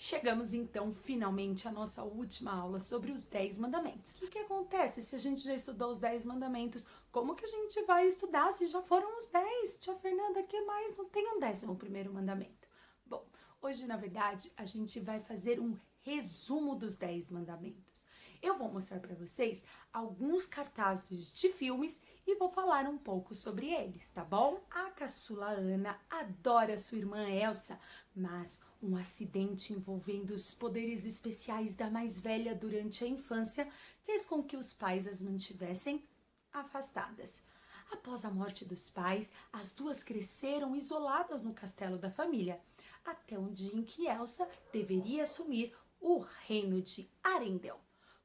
Chegamos então finalmente à nossa última aula sobre os 10 mandamentos. O que acontece se a gente já estudou os 10 mandamentos? Como que a gente vai estudar se já foram os 10? Tia Fernanda, o que mais? Não tem um 11º mandamento. Bom, hoje na verdade a gente vai fazer um resumo dos 10 mandamentos. Eu vou mostrar para vocês alguns cartazes de filmes e vou falar um pouco sobre eles, tá bom? A caçula Ana adora sua irmã Elsa, mas um acidente envolvendo os poderes especiais da mais velha durante a infância fez com que os pais as mantivessem afastadas. Após a morte dos pais, as duas cresceram isoladas no castelo da família, até um dia em que Elsa deveria assumir o reino de Arendelle.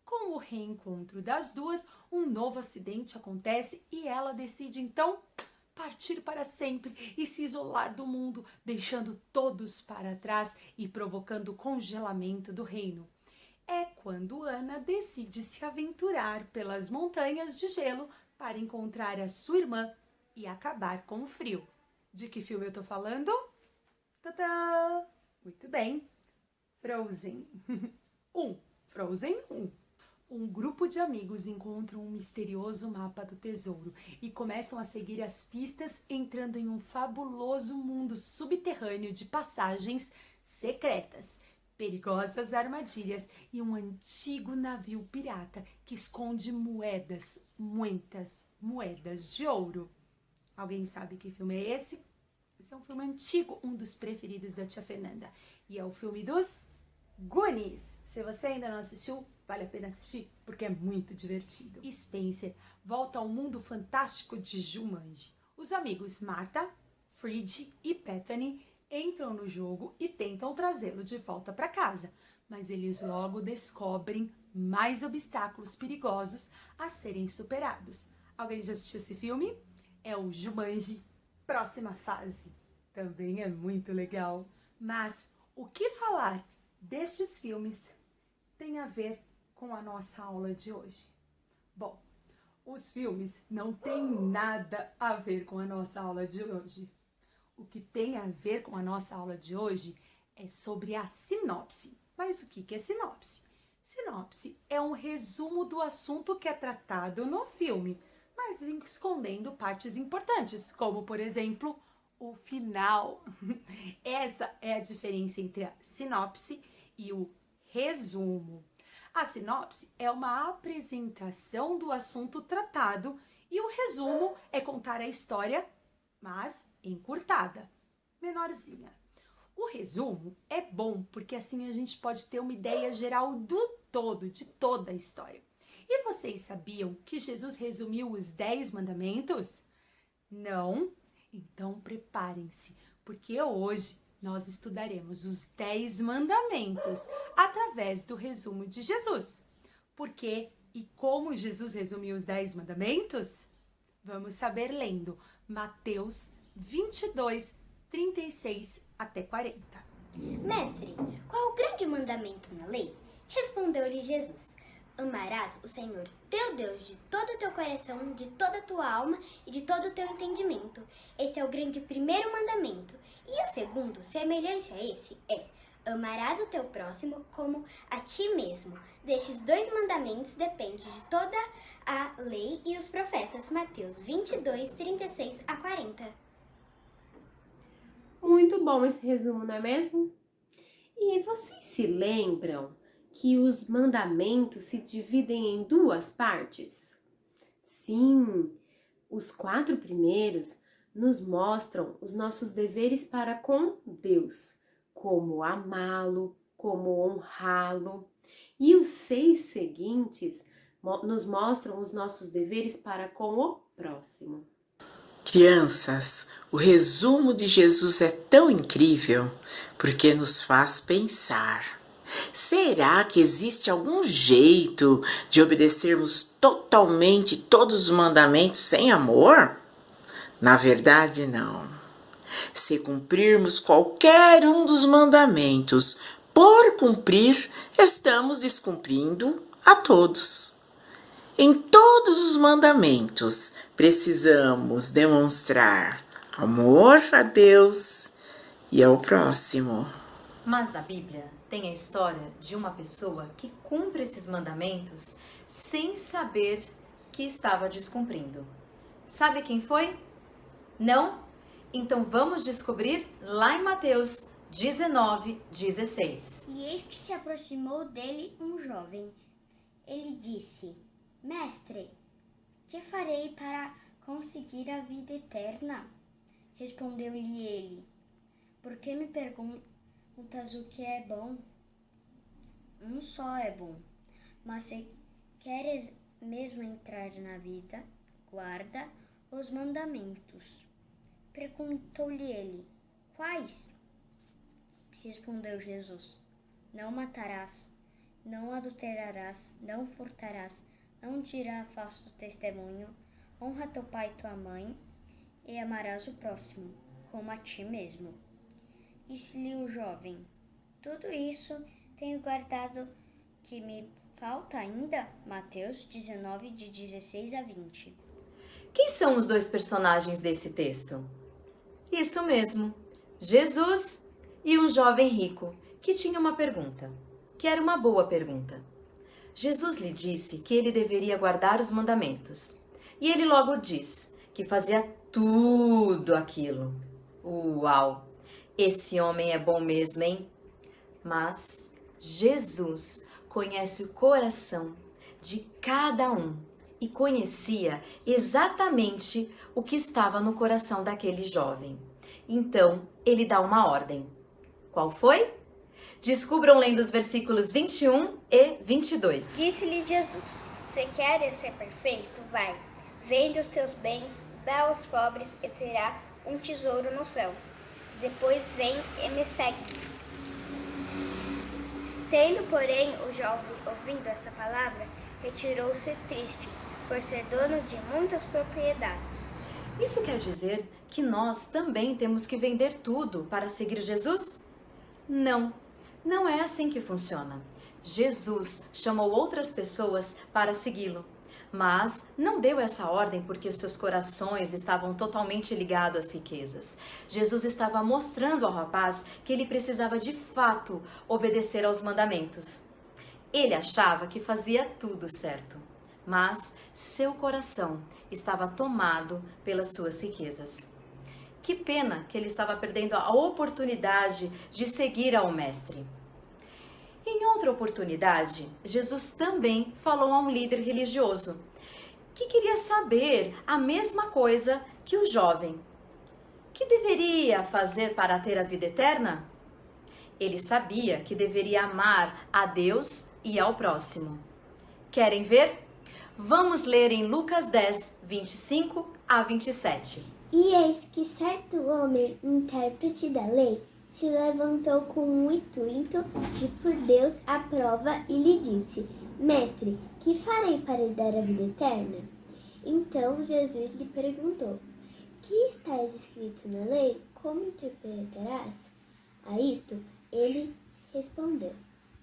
Com o reencontro das duas, um novo acidente acontece e ela decide então partir para sempre e se isolar do mundo, deixando todos para trás e provocando o congelamento do reino. É quando Ana decide se aventurar pelas montanhas de gelo para encontrar a sua irmã e acabar com o frio. De que filme eu tô falando? Tadã! Muito bem, Frozen. Frozen 1. Um grupo de amigos encontram um misterioso mapa do tesouro e começam a seguir as pistas, entrando em um fabuloso mundo subterrâneo de passagens secretas, perigosas armadilhas e um antigo navio pirata que esconde moedas, muitas moedas de ouro. Alguém sabe que filme é esse? Esse é um filme antigo, um dos preferidos da tia Fernanda, e é o filme dos Goonies. Se você ainda não assistiu, vale a pena assistir, porque é muito divertido. Spencer volta ao mundo fantástico de Jumanji. Os amigos Martha, Fridge e Bethany entram no jogo e tentam trazê-lo de volta para casa, mas eles logo descobrem mais obstáculos perigosos a serem superados. Alguém já assistiu esse filme? É o Jumanji Próxima Fase. Também é muito legal. Mas o que falar destes filmes tem a ver com a nossa aula de hoje? Bom, os filmes não têm nada a ver com a nossa aula de hoje. O que tem a ver com a nossa aula de hoje é sobre a sinopse. Mas o que é sinopse? Sinopse é um resumo do assunto que é tratado no filme, mas escondendo partes importantes, como, por exemplo, o final. Essa é a diferença entre a sinopse e o resumo. A sinopse é uma apresentação do assunto tratado e o resumo é contar a história, mas encurtada, menorzinha. O resumo é bom porque assim a gente pode ter uma ideia geral do todo, de toda a história. E vocês sabiam que Jesus resumiu os 10 mandamentos? Não? Então preparem-se, porque hoje nós estudaremos os 10 mandamentos através do resumo de Jesus. Por quê e como Jesus resumiu os 10 mandamentos? Vamos saber lendo Mateus 22, 36 até 40. Mestre, qual o grande mandamento na lei? Respondeu-lhe Jesus: amarás o Senhor teu Deus de todo o teu coração, de toda a tua alma e de todo o teu entendimento. Esse é o grande primeiro mandamento. E o segundo, semelhante a esse, é: amarás o teu próximo como a ti mesmo. Destes 2 mandamentos depende de toda a lei e os profetas. Mateus 22, 36 a 40. Muito bom esse resumo, não é mesmo? E vocês se lembram que os mandamentos se dividem em 2 partes? Sim, os 4 primeiros nos mostram os nossos deveres para com Deus, como amá-lo, como honrá-lo. E os 6 seguintes nos mostram os nossos deveres para com o próximo. Crianças, o resumo de Jesus é tão incrível porque nos faz pensar. Será que existe algum jeito de obedecermos totalmente todos os mandamentos sem amor? Na verdade, não. Se cumprirmos qualquer um dos mandamentos por cumprir, estamos descumprindo a todos. Em todos os mandamentos, precisamos demonstrar amor a Deus e ao próximo. Mas na Bíblia tem a história de uma pessoa que cumpre esses mandamentos sem saber que estava descumprindo. Sabe quem foi? Não? Então vamos descobrir lá em Mateus 19:16. E eis que se aproximou dele um jovem. Ele disse: Mestre, que farei para conseguir a vida eterna? Respondeu-lhe ele: Por que me perguntas o que é bom? Um só é bom. Mas se queres mesmo entrar na vida, guarda os mandamentos. Perguntou-lhe ele: Quais? Respondeu Jesus: Não matarás, não adulterarás, não furtarás, não dirás falso testemunho, honra teu pai e tua mãe, e amarás o próximo, como a ti mesmo. Disse-lhe o jovem: Tudo isso tenho guardado, que me falta ainda? Mateus 19, de 16 a 20. Quem são os dois personagens desse texto? Isso mesmo, Jesus e um jovem rico que tinha uma pergunta, que era uma boa pergunta. Jesus lhe disse que ele deveria guardar os mandamentos. E ele logo diz que fazia tudo aquilo. Uau! Esse homem é bom mesmo, hein? Mas Jesus conhece o coração de cada um e conhecia exatamente o que estava no coração daquele jovem. Então, ele dá uma ordem. Qual foi? Descubram lendo os versículos 21 e 22. Disse-lhe Jesus: Se queres ser perfeito, vai, vende os teus bens, dá aos pobres e terá um tesouro no céu. Depois vem e me segue. Tendo, porém, o jovem ouvindo essa palavra, retirou-se triste, por ser dono de muitas propriedades. Isso quer dizer que nós também temos que vender tudo para seguir Jesus? Não, não é assim que funciona. Jesus chamou outras pessoas para segui-lo, mas não deu essa ordem porque seus corações estavam totalmente ligados às riquezas. Jesus estava mostrando ao rapaz que ele precisava de fato obedecer aos mandamentos. Ele achava que fazia tudo certo, mas seu coração estava tomado pelas suas riquezas. Que pena que ele estava perdendo a oportunidade de seguir ao Mestre. Em outra oportunidade, Jesus também falou a um líder religioso que queria saber a mesma coisa que o jovem. Que deveria fazer para ter a vida eterna? Ele sabia que deveria amar a Deus e ao próximo. Querem ver? Vamos ler em Lucas 10, 25 a 27. E eis que certo homem, intérprete da lei, se levantou com o intuito de por Deus a prova e lhe disse: Mestre, que farei para lhe dar a vida eterna? Então Jesus lhe perguntou: Que está escrito na lei? Como interpretarás? A isto ele respondeu: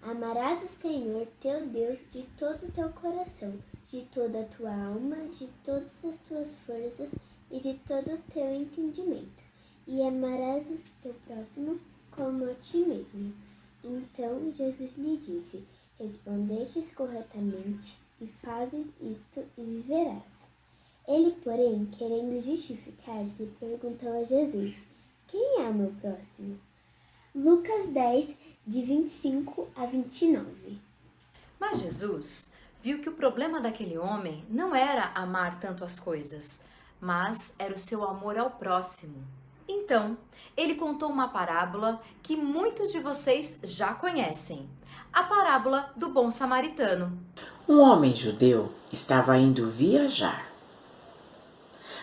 Amarás o Senhor teu Deus de todo o teu coração, de toda a tua alma, de todas as tuas forças e de todo o teu entendimento, e amarás o teu próximo como a ti mesmo. Então Jesus lhe disse: Respondestes corretamente, e fazes isto e viverás. Ele, porém, querendo justificar-se, perguntou a Jesus: Quem é o meu próximo? Lucas 10, de 25 a 29. Mas Jesus viu que o problema daquele homem não era amar tanto as coisas, mas era o seu amor ao próximo. Então, ele contou uma parábola que muitos de vocês já conhecem, a parábola do bom samaritano. Um homem judeu estava indo viajar.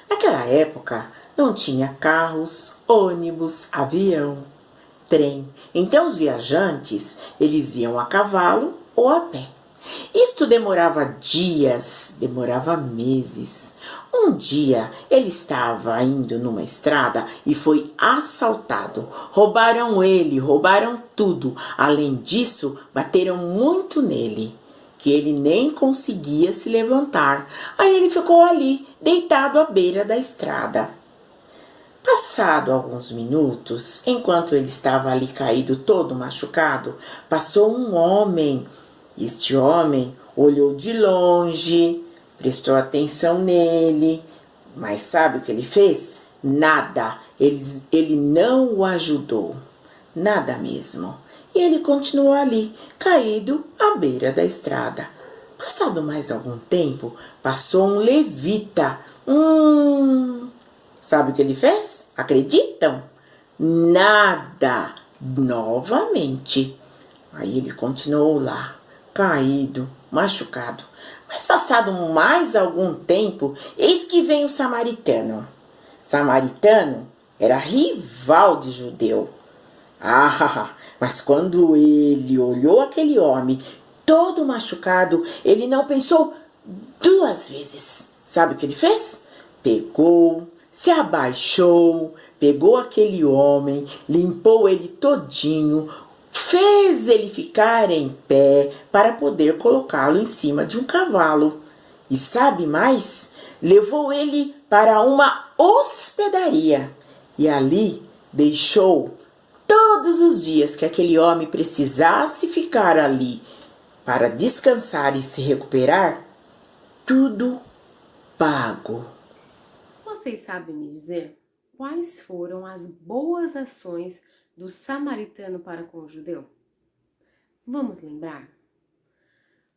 Naquela época, não tinha carros, ônibus, avião, trem. Então, os viajantes, eles iam a cavalo ou a pé. Isto demorava dias, demorava meses. Um dia ele estava indo numa estrada e foi assaltado. Roubaram ele, roubaram tudo. Além disso, bateram muito nele, que ele nem conseguia se levantar. Aí ele ficou ali, deitado à beira da estrada. Passado alguns minutos, enquanto ele estava ali caído todo machucado, passou um homem. Este homem olhou de longe, prestou atenção nele, mas sabe o que ele fez? Nada. Ele não o ajudou. Nada mesmo. E ele continuou ali, caído à beira da estrada. Passado mais algum tempo, passou um levita. Sabe o que ele fez? Acreditam? Nada. Novamente. Aí ele continuou lá, caído, machucado. Mas passado mais algum tempo, eis que vem o samaritano. Samaritano era rival de judeu. Mas quando ele olhou aquele homem todo machucado, ele não pensou 2 vezes. Sabe o que ele fez? Pegou, se abaixou, pegou aquele homem, limpou ele todinho, fez ele ficar em pé para poder colocá-lo em cima de um cavalo. E sabe mais? Levou ele para uma hospedaria e ali deixou todos os dias que aquele homem precisasse ficar ali para descansar e se recuperar, tudo pago. Vocês sabem me dizer quais foram as boas ações do samaritano para com o judeu? Vamos lembrar?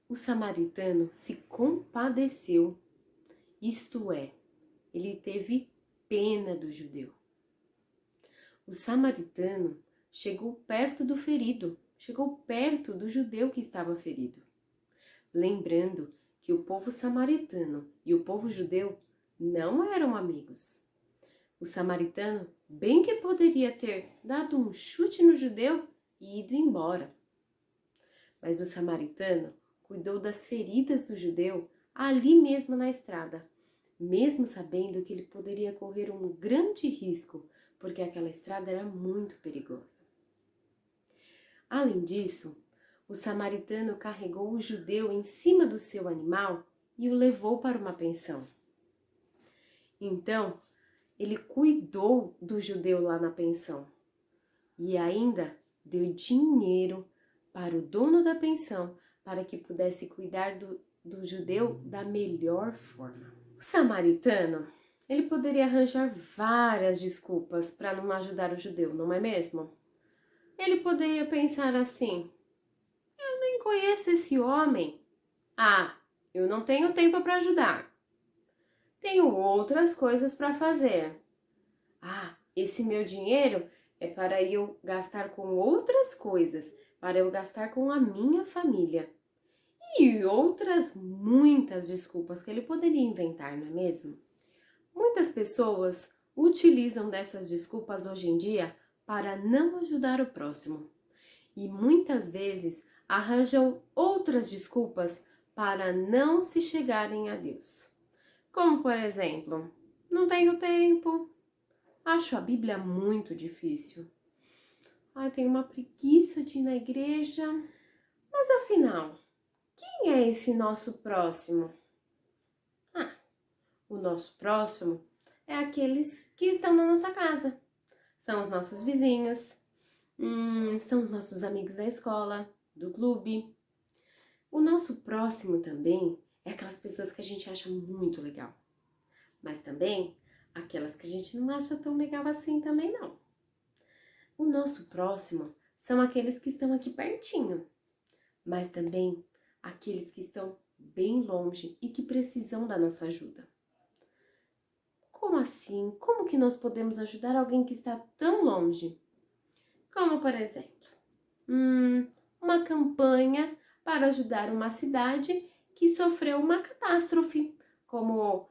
O samaritano se compadeceu, isto é, ele teve pena do judeu. O samaritano chegou perto do ferido, chegou perto do judeu que estava ferido. Lembrando que o povo samaritano e o povo judeu não eram amigos. O samaritano bem que poderia ter dado um chute no judeu e ido embora. Mas o samaritano cuidou das feridas do judeu ali mesmo na estrada, mesmo sabendo que ele poderia correr um grande risco, porque aquela estrada era muito perigosa. Além disso, o samaritano carregou o judeu em cima do seu animal e o levou para uma pensão. Então, ele cuidou do judeu lá na pensão e ainda deu dinheiro para o dono da pensão para que pudesse cuidar do judeu da melhor forma. O samaritano, ele poderia arranjar várias desculpas para não ajudar o judeu, não é mesmo? Ele poderia pensar assim: eu nem conheço esse homem. Eu não tenho tempo para ajudar. Tenho outras coisas para fazer. Esse meu dinheiro é para eu gastar com outras coisas, para eu gastar com a minha família. E outras muitas desculpas que ele poderia inventar, não é mesmo? Muitas pessoas utilizam dessas desculpas hoje em dia para não ajudar o próximo. E muitas vezes arranjam outras desculpas para não se chegarem a Deus. Como, por exemplo, não tenho tempo, acho a Bíblia muito difícil, tenho uma preguiça de ir na igreja, mas afinal, quem é esse nosso próximo? O nosso próximo é aqueles que estão na nossa casa, são os nossos vizinhos, são os nossos amigos da escola, do clube. O nosso próximo também é aquelas pessoas que a gente acha muito legal, mas também aquelas que a gente não acha tão legal assim também não. O nosso próximo são aqueles que estão aqui pertinho, mas também aqueles que estão bem longe e que precisam da nossa ajuda. Como assim? Como que nós podemos ajudar alguém que está tão longe? Como, por exemplo, uma campanha para ajudar uma cidade que sofreu uma catástrofe, como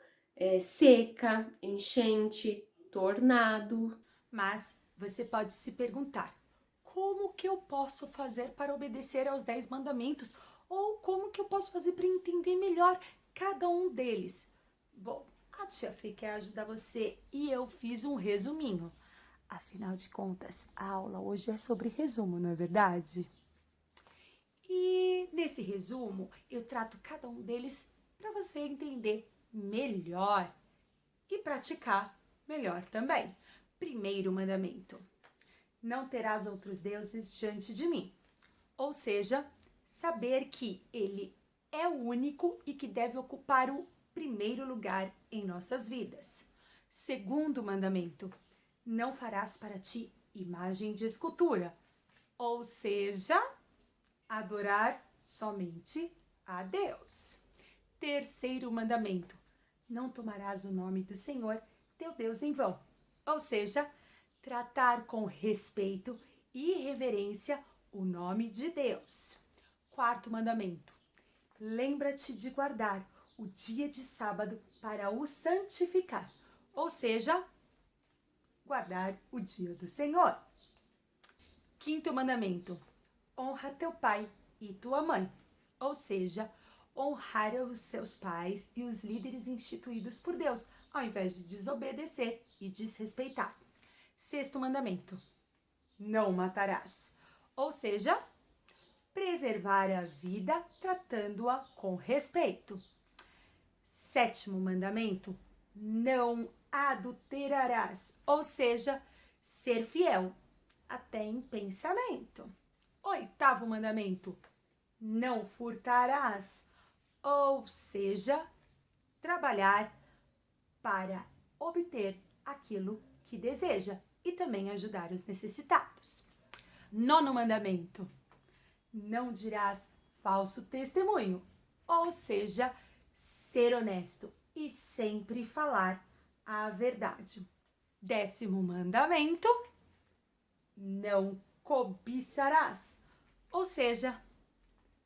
seca, enchente, tornado. Mas você pode se perguntar: como que eu posso fazer para obedecer aos 10 mandamentos? Ou como que eu posso fazer para entender melhor cada um deles? Bom, a tia Fê quer ajudar você e eu fiz um resuminho. Afinal de contas, a aula hoje é sobre resumo, não é verdade? E nesse resumo, eu trato cada um deles para você entender melhor e praticar melhor também. primeiro mandamento: não terás outros deuses diante de mim. Ou seja, saber que ele é o único e que deve ocupar o primeiro lugar em nossas vidas. Segundo mandamento: não farás para ti imagem de escultura. Ou seja, adorar somente a Deus. Terceiro mandamento: não tomarás o nome do Senhor, teu Deus, em vão. Ou seja, tratar com respeito e reverência o nome de Deus. Quarto mandamento: lembra-te de guardar o dia de sábado para o santificar. Ou seja, guardar o dia do Senhor. Quinto mandamento: honra teu pai e tua mãe. Ou seja, honrar os seus pais e os líderes instituídos por Deus, ao invés de desobedecer e desrespeitar. Sexto mandamento: não matarás. Ou seja, preservar a vida tratando-a com respeito. Sétimo mandamento: não adulterarás. Ou seja, ser fiel até em pensamento. Oitavo mandamento: não furtarás. Ou seja, trabalhar para obter aquilo que deseja e também ajudar os necessitados. Nono mandamento: não dirás falso testemunho. Ou seja, ser honesto e sempre falar a verdade. Décimo mandamento: não cobiçarás. Ou seja,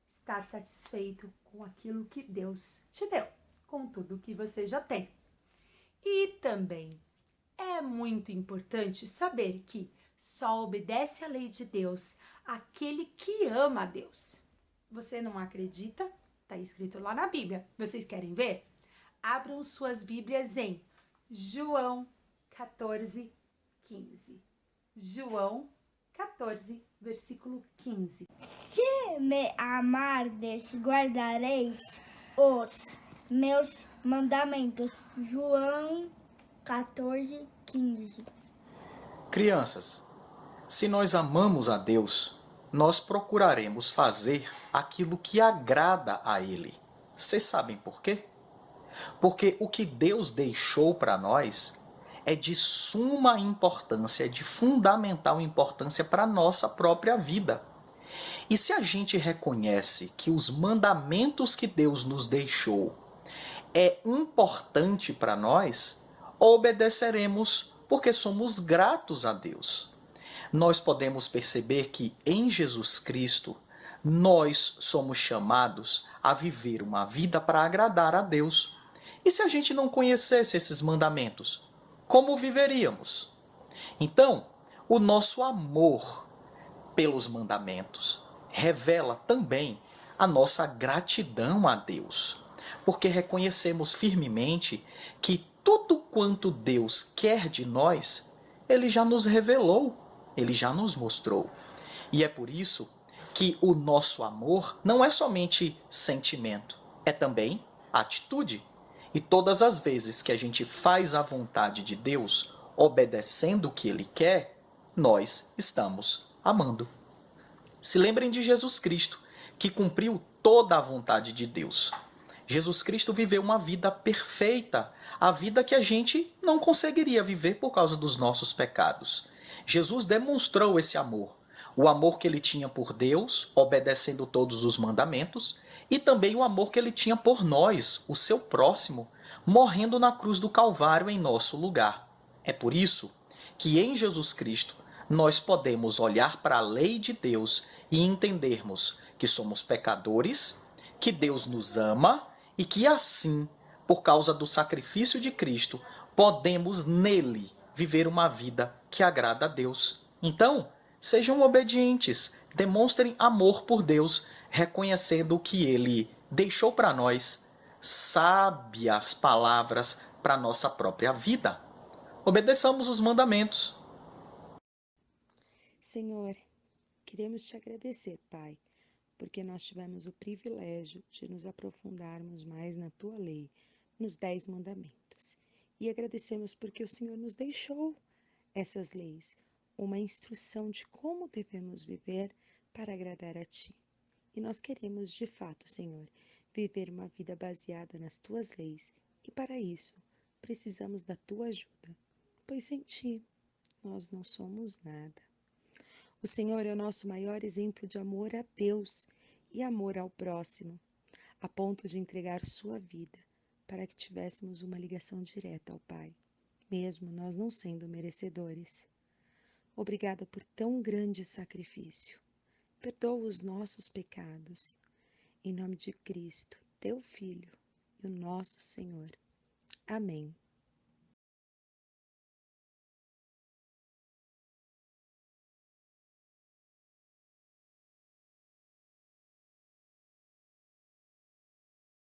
estar satisfeito com aquilo que Deus te deu, com tudo que você já tem. E também é muito importante saber que só obedece à lei de Deus aquele que ama a Deus. Você não acredita? Está escrito lá na Bíblia. Vocês querem ver? Abram suas Bíblias em João 14, 15. João 14, versículo 15. Se me amardes, guardareis os meus mandamentos. João 14, 15. Crianças, se nós amamos a Deus, nós procuraremos fazer aquilo que agrada a Ele. Vocês sabem por quê? Porque o que Deus deixou para nós é de suma importância, é de fundamental importância para a nossa própria vida. E se a gente reconhece que os mandamentos que Deus nos deixou é importante para nós, obedeceremos porque somos gratos a Deus. Nós podemos perceber que em Jesus Cristo nós somos chamados a viver uma vida para agradar a Deus. E se a gente não conhecesse esses mandamentos, como viveríamos? Então, o nosso amor pelos mandamentos revela também a nossa gratidão a Deus, porque reconhecemos firmemente que tudo quanto Deus quer de nós, Ele já nos revelou, Ele já nos mostrou. E é por isso que o nosso amor não é somente sentimento, é também atitude. E todas as vezes que a gente faz a vontade de Deus, obedecendo o que Ele quer, nós estamos amando. Se lembrem de Jesus Cristo, que cumpriu toda a vontade de Deus. Jesus Cristo viveu uma vida perfeita, a vida que a gente não conseguiria viver por causa dos nossos pecados. Jesus demonstrou esse amor, o amor que ele tinha por Deus, obedecendo todos os mandamentos, e também o amor que ele tinha por nós, o seu próximo, morrendo na cruz do Calvário em nosso lugar. É por isso que em Jesus Cristo nós podemos olhar para a lei de Deus e entendermos que somos pecadores, que Deus nos ama e que assim, por causa do sacrifício de Cristo, podemos nele viver uma vida que agrada a Deus. Então, sejam obedientes, demonstrem amor por Deus, reconhecendo o que Ele deixou para nós, sábias palavras para a nossa própria vida. Obedeçamos os mandamentos. Senhor, queremos te agradecer, Pai, porque nós tivemos o privilégio de nos aprofundarmos mais na Tua lei, nos 10 mandamentos. E agradecemos porque o Senhor nos deixou essas leis, uma instrução de como devemos viver para agradar a Ti. E nós queremos, de fato, Senhor, viver uma vida baseada nas Tuas leis. E para isso, precisamos da Tua ajuda, pois sem Ti, nós não somos nada. O Senhor é o nosso maior exemplo de amor a Deus e amor ao próximo, a ponto de entregar sua vida para que tivéssemos uma ligação direta ao Pai, mesmo nós não sendo merecedores. Obrigada por tão grande sacrifício. Perdoa os nossos pecados. Em nome de Cristo, teu Filho e o nosso Senhor. Amém.